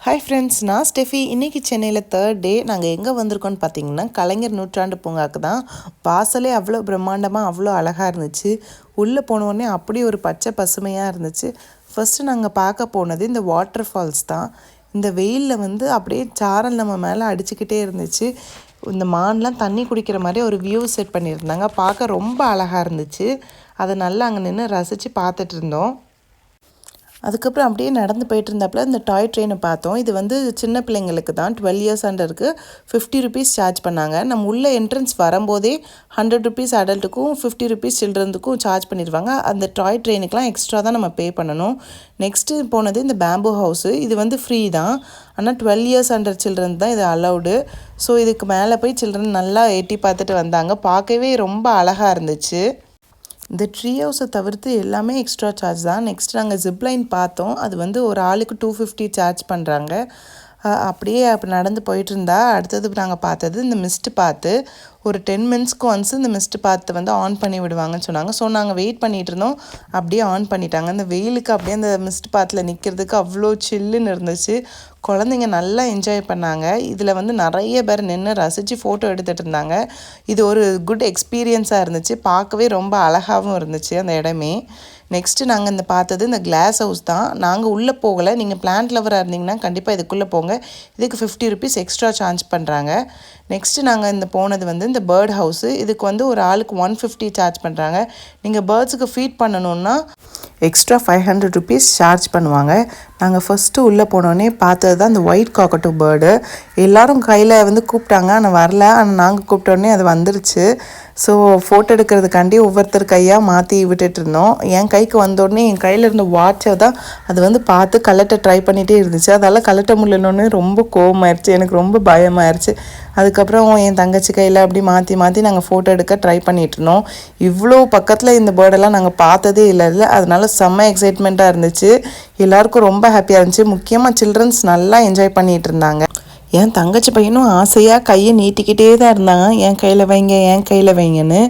Hi friends, நான் Steffi. இன்றைக்கி சென்னையில் 3rd டே. நாங்கள் எங்கே வந்திருக்கோன்னு பார்த்தீங்கன்னா, கலைஞர் நூற்றாண்டு பூங்காவுக்கு தான். வாசலே அவ்வளோ பிரம்மாண்டமாக அவ்வளோ அழகாக இருந்துச்சு. உள்ளே போனோடனே அப்படி ஒரு பச்சை பசுமையாக இருந்துச்சு. ஃபஸ்ட்டு நாங்கள் பார்க்க போனது இந்த வாட்டர் ஃபால்ஸ் தான். இந்த வெயிலில் வந்து அப்படியே சாரல் நம்ம மேலே அடிச்சுக்கிட்டே இருந்துச்சு. இந்த மான்லாம் தண்ணி குடிக்கிற மாதிரி ஒரு வியூ செட் பண்ணியிருந்தாங்க. பார்க்க ரொம்ப அழகாக இருந்துச்சு. அதை நல்லா அங்கே நின்று ரசித்து பார்த்துட்டு இருந்தோம். அதுக்கப்புறம் அப்படியே நடந்து போயிட்டு இருந்தாப்புல இந்த டாய் ட்ரெயினை பார்த்தோம். இது வந்து சின்ன பிள்ளைங்களுக்கு தான், 12 இயர்ஸ் அண்டருக்கு 50 ருபீஸ் சார்ஜ் பண்ணாங்க. நம்ம உள்ள என்ட்ரன்ஸ் வரும்போதே 100 ருபீஸ் அடல்ட்டுக்கும் 50 ருபீஸ் சில்ட்ரனுக்கும் சார்ஜ் பண்ணிடுவாங்க. அந்த டாய் ட்ரெயினுக்குலாம் எக்ஸ்ட்ரா தான் நம்ம பே பண்ணணும். நெக்ஸ்ட்டு போனது இந்த பேம்பு ஹவுஸு. இது வந்து ஃப்ரீ தான், ஆனால் 12 இயர்ஸ் அண்டர் சில்ட்ரன் தான் இது அலௌடு. ஸோ இதுக்கு மேலே போய் சில்ட்ரன் நல்லா எட்டி பார்த்துட்டு வந்தாங்க. பார்க்கவே ரொம்ப அழகாக இருந்துச்சு. இந்த ட்ரீ ஹவுஸை தவிர்த்து எல்லாமே எக்ஸ்ட்ரா சார்ஜ் தான். நெக்ஸ்ட் நாங்கள் ஜிப்லைன் பார்த்தோம். அது வந்து ஒரு ஆளுக்கு 250 சார்ஜ் பண்ணுறாங்க. அப்படியே அப்போ நடந்து போயிட்டு இருந்தா அடுத்தது நாங்கள் பார்த்தது இந்த மிஸ்ட் பாத்து. ஒரு 10 மினிட்ஸ்க்கு ஒன்ஸ் இந்த மிஸ்ட் பாத்து வந்து ஆன் பண்ணி விடுவாங்கன்னு சொன்னாங்க. ஸோ நாங்கள் வெயிட் பண்ணிகிட்டு இருந்தோம். அப்படியே ஆன் பண்ணிட்டாங்க. அந்த வெயிலுக்கு அப்படியே அந்த மிஸ்ட் பாத்தில் நிற்கிறதுக்கு அவ்வளோ சில்லுன்னு இருந்துச்சு. குழந்தைங்க நல்லா என்ஜாய் பண்ணாங்க. இதில் வந்து நிறைய பேர் நின்று ரசித்து ஃபோட்டோ எடுத்துகிட்டு இருந்தாங்க. இது ஒரு குட் எக்ஸ்பீரியன்ஸாக இருந்துச்சு. பார்க்கவே ரொம்ப அழகாகவும் இருந்துச்சு அந்த இடமே. நெக்ஸ்ட்டு நாங்கள் இந்த பார்த்தது இந்த கிளாஸ் ஹவுஸ் தான். நாங்கள் உள்ளே போகலை. நீங்கள் பிளான்ட் லவராக இருந்தீங்கன்னா கண்டிப்பாக இதுக்குள்ளே போங்க. இதுக்கு 50 ருபீஸ் எக்ஸ்ட்ரா சார்ஜ் பண்ணுறாங்க. நெக்ஸ்ட்டு நாங்கள் இந்த போனது வந்து இந்த பேர்ட் ஹவுஸு. இதுக்கு வந்து ஒரு ஆளுக்கு 150 சார்ஜ் பண்ணுறாங்க. நீங்கள் பேர்ட்ஸுக்கு ஃபீட் பண்ணணுன்னா எக்ஸ்ட்ரா 500 ருபீஸ் சார்ஜ் பண்ணுவாங்க. நாங்கள் ஃபஸ்ட்டு உள்ளே போனோடனே பார்த்தது தான் இந்த ஒயிட் காக்கட்டோ பேர்டு. எல்லோரும் கையில் வந்து கூப்பிட்டாங்க, ஆனால் வரல. ஆனால் நாங்கள் கூப்பிட்டோடனே அது வந்துருச்சு. ஸோ ஃபோட்டோ எடுக்கிறதுக்காண்டி ஒவ்வொருத்தர் கையாக மாற்றி விட்டுட்டு இருந்தோம். என் கைக்கு வந்தோடனே என் கையில் இருந்த வாட்சை தான் அது வந்து பார்த்து கலட்ட ட்ரை பண்ணிகிட்டே இருந்துச்சு. அதால் கலட்ட முடியலன்னு ரொம்ப கோவமாயிருச்சு. எனக்கு ரொம்ப பயமாயிருச்சு. அதுக்கப்புறம் என் தங்கச்சி கையில் அப்படி மாற்றி மாற்றி நாங்கள் ஃபோட்டோ எடுக்க ட்ரை பண்ணிகிட்டு இருந்தோம். இவ்வளோ பக்கத்தில் இந்த பேர்டெல்லாம் நாங்கள் பார்த்ததே இல்லை. அதனால செம்ம எக்ஸைட்மெண்ட்டாக இருந்துச்சு. எல்லாருக்கும் ரொம்ப ஹாப்பியாக இருந்துச்சு. முக்கியமாக சில்ட்ரன்ஸ் நல்லா என்ஜாய் பண்ணிகிட்டு இருந்தாங்க. என் தங்கச்சி பையனும் ஆசையாக கையை நீட்டிக்கிட்டே தான் இருந்தாங்க, என் கையில் வைங்க என் கையில் வைங்கன்னு.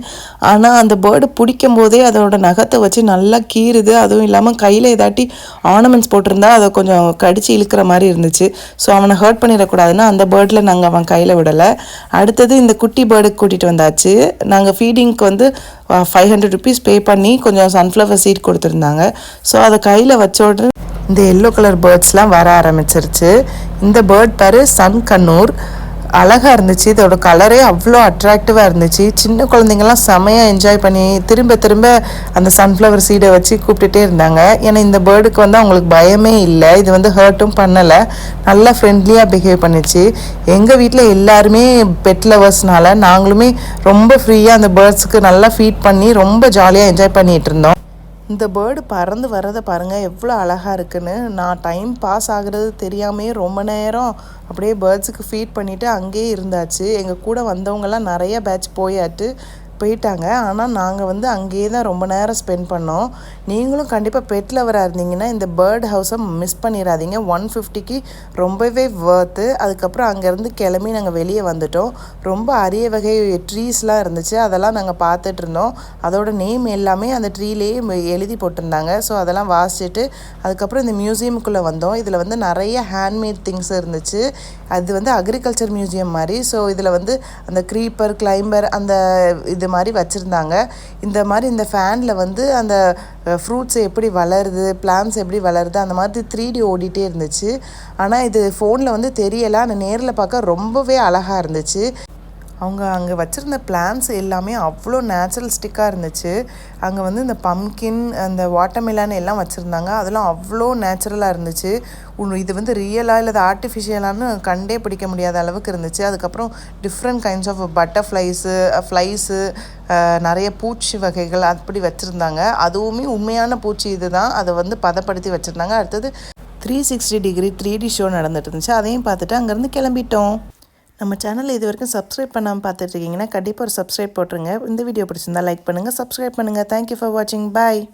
ஆனால் அந்த பேர்டு பிடிக்கும் போதே அதோட நகத்தை வச்சு நல்லா கீறுது. அதுவும் இல்லாமல் கையில் ஏதாட்டி ஆர்னமெண்ட்ஸ் போட்டிருந்தா அதை கொஞ்சம் கடிச்சு இழுக்கிற மாதிரி இருந்துச்சு. ஸோ அவனை ஹர்ட் பண்ணிடக்கூடாதுன்னு அந்த பேர்டில் நாங்கள் அவன் கையில் விடலை. அடுத்தது இந்த குட்டி பேர்டுக்கு கூட்டிகிட்டு வந்தாச்சு. நாங்கள் ஃபீடிங்க்கு வந்து 500 ருபீஸ் பே பண்ணி கொஞ்சம் சன்ஃப்ளவர் சீட் கொடுத்துருந்தாங்க. ஸோ அதை கையில் வச்ச உடனே இந்த எல்லோ கலர் பேர்ட்ஸ்லாம் வர ஆரம்பிச்சிருச்சு. இந்த பேர்ட் பேர் சன் கண்ணூர். அழகாக இருந்துச்சு. இதோட கலரே அவ்வளோ அட்ராக்டிவாக இருந்துச்சு. சின்ன குழந்தைங்கள்லாம் செமையாக என்ஜாய் பண்ணி திரும்ப திரும்ப அந்த சன்ஃப்ளவர் சீடை வச்சு கூப்பிட்டுட்டே இருந்தாங்க. ஏன்னா இந்த பேர்டுக்கு வந்து அவங்களுக்கு பயமே இல்லை. இது வந்து ஹர்ட்டும் பண்ணலை. நல்லா ஃப்ரெண்ட்லியாக பிஹேவ் பண்ணிச்சு. எங்கள் வீட்டில் எல்லாருமே பெட் லவர்ஸ்னால நாங்களுமே ரொம்ப ஃப்ரீயாக அந்த பேர்ட்ஸுக்கு நல்லா ஃபீட் பண்ணி ரொம்ப ஜாலியாக என்ஜாய் பண்ணிகிட்டு இருந்தோம். இந்த பேர்டு பறந்து வர்றதை பாருங்கள் எவ்வளோ அழகாக இருக்குன்னு. நான் டைம் பாஸ் ஆகுறது தெரியாமே ரொம்ப நேரம் அப்படியே பேர்ட்ஸுக்கு ஃபீட் பண்ணிவிட்டு அங்கேயே இருந்தாச்சு. எங்கள் கூட வந்தவங்கெல்லாம் நிறைய பேட்ச் போயிட்டாங்க. ஆனால் நாங்கள் வந்து அங்கேயே தான் ரொம்ப நேரம் ஸ்பெண்ட் பண்ணோம். நீங்களும் கண்டிப்பாக பெட் லவராக இருந்தீங்கன்னா இந்த பேர்ட் ஹவுஸை மிஸ் பண்ணிடாதீங்க. 150க்கு ரொம்பவே வர்த்து. அதுக்கப்புறம் அங்கேருந்து கிளம்பி நாங்கள் வெளியே வந்துட்டோம். ரொம்ப அரிய வகை ட்ரீஸ்லாம் இருந்துச்சு. அதெல்லாம் நாங்கள் பார்த்துட்டு இருந்தோம். அதோட நேம் எல்லாமே அந்த ட்ரீலேயே எழுதி போட்டிருந்தாங்க. ஸோ அதெல்லாம் வாசிச்சுட்டு அதுக்கப்புறம் இந்த மியூசியமுக்குள்ளே வந்தோம். இதில் வந்து நிறைய ஹேண்ட்மேட் திங்ஸ் இருந்துச்சு. அது வந்து அக்ரிகல்ச்சர் மியூசியம் மாதிரி. ஸோ இதில் வந்து அந்த க்ரீப்பர் கிளைம்பர் அந்த இது மாதிரி வச்சுருந்தாங்க. இந்த மாதிரி இந்த ஃபேனில் வந்து அந்த ஃப்ரூட்ஸ் எப்படி வளருது, பிளான்ஸ் எப்படி வளருது, அந்த மாதிரி 3D ஓடிட்டே இருந்துச்சு. ஆனால் இது ஃபோனில் வந்து தெரியலை. ஆனால் நேரில் பார்க்க ரொம்பவே அழகாக இருந்துச்சு. அவங்க அங்கே வச்சுருந்த பிளான்ஸ் எல்லாமே அவ்வளோ நேச்சுரலிஸ்டிக்காக இருந்துச்சு. அங்கே வந்து இந்த பம்கின் அந்த வாட்டர்மெலான் எல்லாம் வச்சுருந்தாங்க. அதெல்லாம் அவ்வளோ நேச்சுரலாக இருந்துச்சு. இது வந்து ரியலாக இல்லை ஆர்டிஃபிஷியலானு கண்டே பிடிக்க முடியாத அளவுக்கு இருந்துச்சு. அதுக்கப்புறம் டிஃப்ரெண்ட் கைண்ட்ஸ் ஆஃப் ஃப்ளைஸு நிறைய பூச்சி வகைகள் அப்படி வச்சுருந்தாங்க. அதுவுமே உண்மையான பூச்சி இது தான். அதை வந்து பதப்படுத்தி வச்சுருந்தாங்க. அடுத்தது 360 டிகிரி 3D ஷோ நடந்துட்டு இருந்துச்சு. அதையும் பார்த்துட்டு அங்கேருந்து கிளம்பிட்டோம். நம்ம சேனலில் இது வரைக்கும் சப்ஸ்கிரைப் பண்ணாமல் பார்த்துட்ருக்கீங்கன்னா கண்டிப்பாக ஒரு சப்ஸ்கிரைப் போட்டுருங்க. இந்த வீடியோ பிடிச்சிருந்தா லைக் பண்ணுங்கள், சப்ஸ்கிரைப் பண்ணுங்கள். தேங்க்யூ ஃபார் வாட்சிங். பாய்.